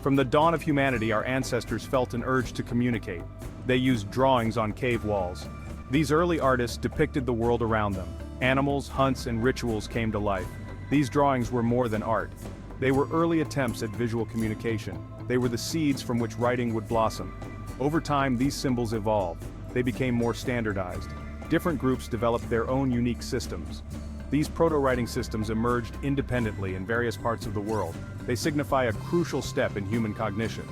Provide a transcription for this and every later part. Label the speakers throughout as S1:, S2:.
S1: From the dawn of humanity, our ancestors felt an urge to communicate. They used drawings on cave walls. These early artists depicted the world around them. Animals, hunts, and rituals came to life. These drawings were more than art. They were early attempts at visual communication. They were the seeds from which writing would blossom. Over time, these symbols evolved. They became more standardized. Different groups developed their own unique systems. These proto-writing systems emerged independently in various parts of the world. They signify a crucial step in human cognition.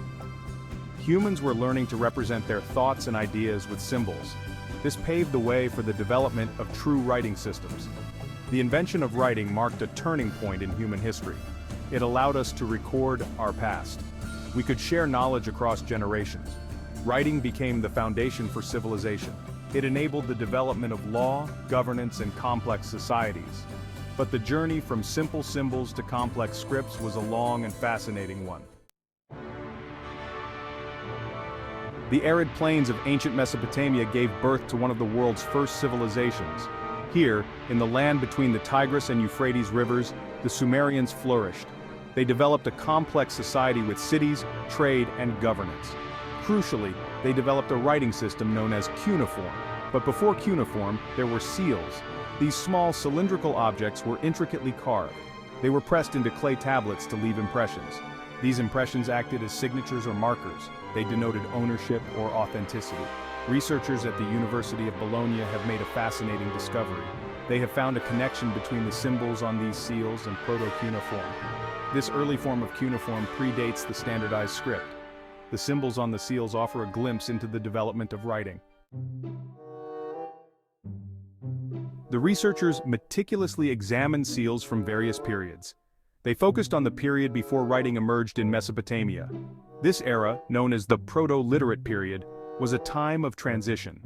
S1: Humans were learning to represent their thoughts and ideas with symbols. This paved the way for the development of true writing systems. The invention of writing marked a turning point in human history. It allowed us to record our past. We could share knowledge across generations. Writing became the foundation for civilization. It enabled the development of law, governance, and complex societies. But the journey from simple symbols to complex scripts was a long and fascinating one. The arid plains of ancient Mesopotamia gave birth to one of the world's first civilizations. Here, in the land between the Tigris and Euphrates rivers, the Sumerians flourished. They developed a complex society with cities, trade, and governance. Crucially, they developed a writing system known as cuneiform. But before cuneiform, there were seals. These small cylindrical objects were intricately carved. They were pressed into clay tablets to leave impressions. These impressions acted as signatures or markers. They denoted ownership or authenticity. Researchers at the University of Bologna have made a fascinating discovery. They have found a connection between the symbols on these seals and proto-cuneiform. This early form of cuneiform predates the standardized script. The symbols on the seals offer a glimpse into the development of writing. The researchers meticulously examined seals from various periods. They focused on the period before writing emerged in Mesopotamia. This era, known as the proto-literate period, was a time of transition.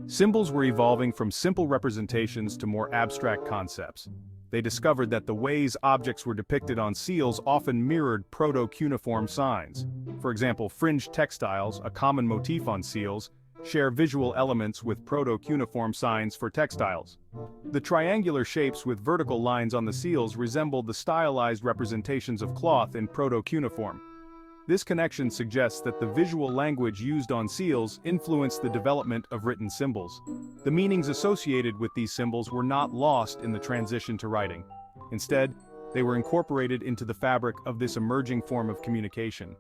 S1: Symbols were evolving from simple representations to more abstract concepts. They discovered that the ways objects were depicted on seals often mirrored proto-cuneiform signs. For example, fringed textiles, a common motif on seals, share visual elements with proto-cuneiform signs for textiles. The triangular shapes with vertical lines on the seals resembled the stylized representations of cloth in proto-cuneiform. This connection suggests that the visual language used on seals influenced the development of written symbols. The meanings associated with these symbols were not lost in the transition to writing. Instead, they were incorporated into the fabric of this emerging form of communication.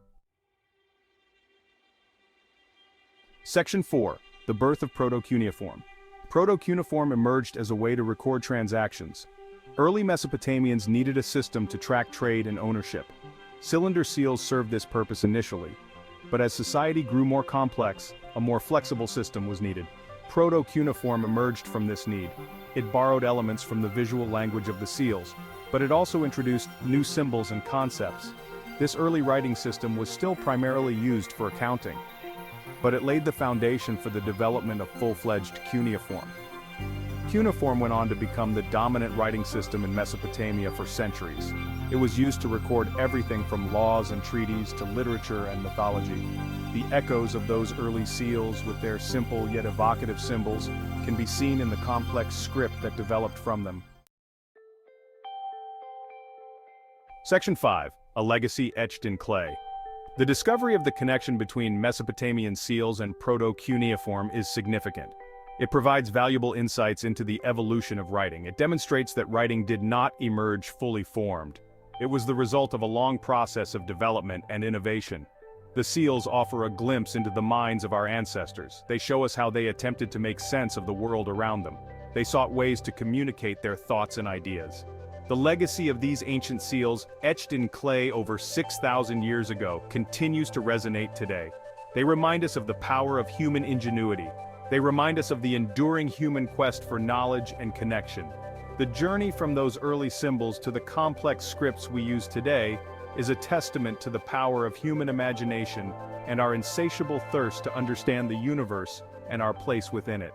S1: Section 4. The birth of proto-cuneiform. Proto-cuneiform emerged as a way to record transactions. Early Mesopotamians needed a system to track trade and ownership. Cylinder seals served this purpose initially, but as society grew more complex, a more flexible system was needed. Proto-cuneiform emerged from this need. It borrowed elements from the visual language of the seals, but it also introduced new symbols and concepts. This early writing system was still primarily used for accounting, but it laid the foundation for the development of full-fledged cuneiform. Cuneiform went on to become the dominant writing system in Mesopotamia for centuries. It was used to record everything from laws and treaties to literature and mythology. The echoes of those early seals with their simple yet evocative symbols can be seen in the complex script that developed from them. Section 5. A legacy etched in clay. The discovery of the connection between Mesopotamian seals and proto-cuneiform is significant. It provides valuable insights into the evolution of writing. It demonstrates that writing did not emerge fully formed. It was the result of a long process of development and innovation. The seals offer a glimpse into the minds of our ancestors. They show us how they attempted to make sense of the world around them. They sought ways to communicate their thoughts and ideas. The legacy of these ancient seals, etched in clay over 6,000 years ago, continues to resonate today. They remind us of the power of human ingenuity. They remind us of the enduring human quest for knowledge and connection. The journey from those early symbols to the complex scripts we use today is a testament to the power of human imagination and our insatiable thirst to understand the universe and our place within it.